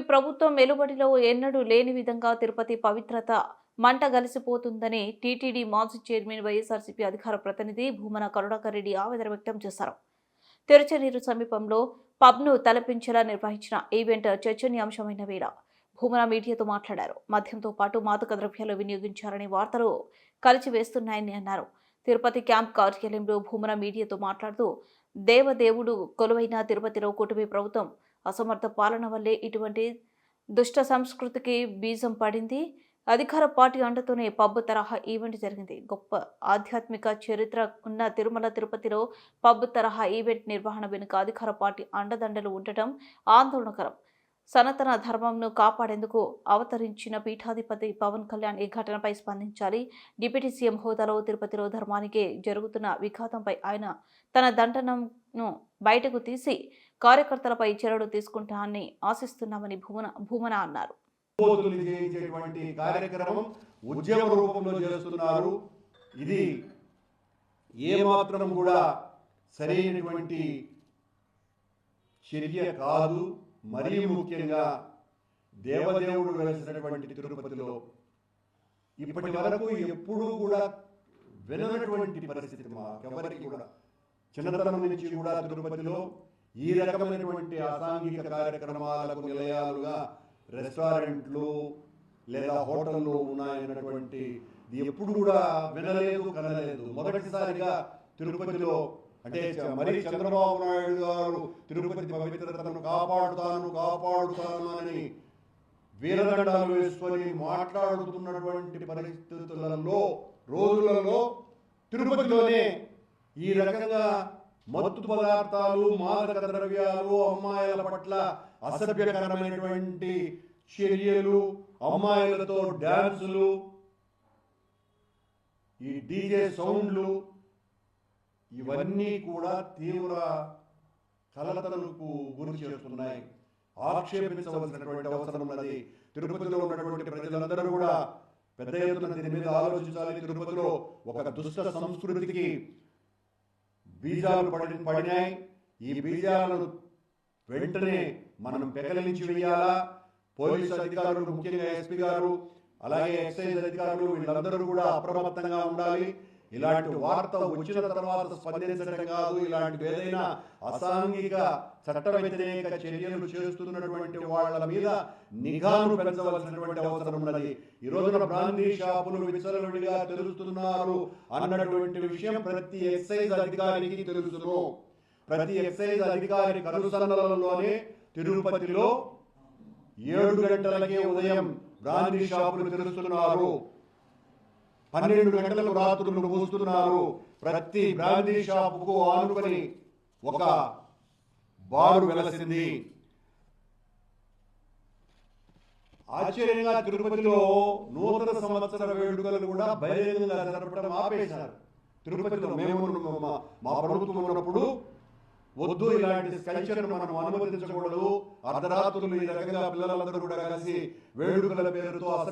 ప్రభుత్వం వెలువడిలో ఎన్నడూ లేని విధంగా తిరుపతి పవిత్రత మంటగలిసిపోతుందని టీటీడీ మాజీ చైర్మన్ వైఎస్ఆర్సీపీ అధికార ప్రతినిధి భూమన కరుణాకర్ రెడ్డి ఆవేదన వ్యక్తం చేశారు. తిరుచనీరు సమీపంలో పబ్ను తలపించేలా నిర్వహించిన ఈవెంట్ చర్చనీయాంశమైన వేళ భూమన మీడియాతో మాట్లాడారు. మద్యంతో పాటు మాదక ద్రవ్యాలు వినియోగించారనే వార్తలు కలిచివేస్తున్నాయని అన్నారు. తిరుపతి క్యాంప్ కార్యాలయంలో భూమన మీడియాతో మాట్లాడుతూ దేవదేవుడు కొలువైన తిరుపతిలో కూటమి ప్రభుత్వం అసమర్థ పాలన వల్లే ఇటువంటి దుష్ట సంస్కృతికి బీజం పడింది. అధికార పార్టీ అండతోనే పబ్ తరహా ఈవెంట్ జరిగింది. గొప్ప ఆధ్యాత్మిక చరిత్ర ఉన్న తిరుమల తిరుపతిలో పబ్ తరహా ఈవెంట్ నిర్వహణ వెనుక అధికార పార్టీ అండదండలు ఉండటం ఆందోళనకరం. సనాతన ధర్మంను కాపాడేందుకు అవతరించిన పీఠాధిపతి పవన్ కళ్యాణ్ ఈ ఘటనపై స్పందించాలి. డిప్యూటీ సీఎం హోదాలో తిరుపతిలో ధర్మానికి జరుగుతున్న విఘాతంపై ఆయన తన దండనను బయటకు తీసి కార్యకర్తలపై చర్యలు తీసుకుంటానని ఆశిస్తున్నామని భూమన అన్నారు. కార్యక్రమం ఉద్యమ రూపంలో చేస్తున్నారు. ఇది ఏమాత్రం కూడా సరైనటువంటి చర్య కాదు. మరీ ముఖ్యంగా దేవదేవుడు వెలిసినటువంటి తిరుపతిలో ఇప్పటి వరకు ఎప్పుడూ కూడా విననటువంటి పరిస్థితి మాకెవరికి కూడా చిన్నతనం నుంచి కూడా తిరుపతిలో ఈ రకమైనటువంటి అసాంఘిక కార్యక్రమాలకు నిలయాలుగా రెస్టారెంట్లు లేదా హోటళ్ళు ఉన్నాయన్నటువంటి ఎప్పుడు కూడా వినలేదు, కనలేదు. మొదటిసారిగా తిరుపతిలో అంటే మరి చంద్రబాబు నాయుడు గారు తిరుపతి పవిత్రతను కాపాడుతాను అని వీరదండాలు వేసుకొని మాట్లాడుతున్నటువంటి పరిస్థితులలో రోజులలో తిరుపతిలోనే ఈ రకంగా మత్తు పదార్థాలు, మాదక ద్రవ్యాలు, అమ్మాయిల పట్ల అసభ్యకరమైనటువంటి చర్యలు, అమ్మాయిలతో డ్యాన్సులు, ఈ డీజే సౌండ్లు ఇవన్నీ కూడా తీవ్ర కలతలకు గురి చేస్తున్నాయి. ఆక్షేపించవలసినటువంటి అవసరం ఉన్నది. తిరుపతిలో ఉన్నటువంటి ప్రజలందరూ కూడా పెద్ద ఎత్తున దీని మీద ఆలోచించాలి. తిరుపతిలో ఒక దుష్ట సంస్కృతికి బీజాలు పడినాయి. ఈ బీజాలను వెంటనే మనం పెకలించి వేయాలా. పోలీసు అధికారులు, ముఖ్యంగా ఎస్పీ గారు, అలాగే ఎక్సైజ్ అధికారులు వీళ్ళందరూ కూడా అప్రమత్తంగా ఉండాలి. ఇలాంటి వార్త వచ్చిన తర్వాత స్పందించడం కాదు, ఇలాంటి ఏదైనా అసాంఘిక చట్ట వ్యతిరేక చర్యలు చేస్తున్నటువంటి వాళ్ళ మీద నిఘాను పెంచవలసినటువంటి అవసరం ఉన్నది. ఈ రోజున బ్రాందీ షాపులు విచ్చలవిడిగా తెలుస్తున్నారు అన్నటువంటి విషయం ప్రతి ఎక్సైజ్ అధికారికి తెలుసును. ప్రతి ఎక్సైజ్ అధికారి కనుసన్నలలోనే తిరుపతిలో 7 గంటలకే ఉదయం బ్రాందీ షాపులు తెరుస్తున్నారు. 12 గంటలకు రాత్రులు మూస్తున్నారు. ప్రతి బ్రాందీ షాపుకు ఆనుకొని ఒక బారు వెలసింది. ఆశ్చర్యంగా తిరుపతిలో నూతన సంవత్సర వేడుకలు కూడా బహిరంగంగా జరపడం ఆపేశారు. తిరుపతిలో మేము మా ప్రభుత్వం ఉన్నప్పుడు వద్దు, ఇలాంటి కల్చర్ మనం అనుమతించకూడదు, అర్ధరాత్రులు ఈ రకంగా పిల్లలందరూ కూడా కలిసి వేడుకల పేరుతో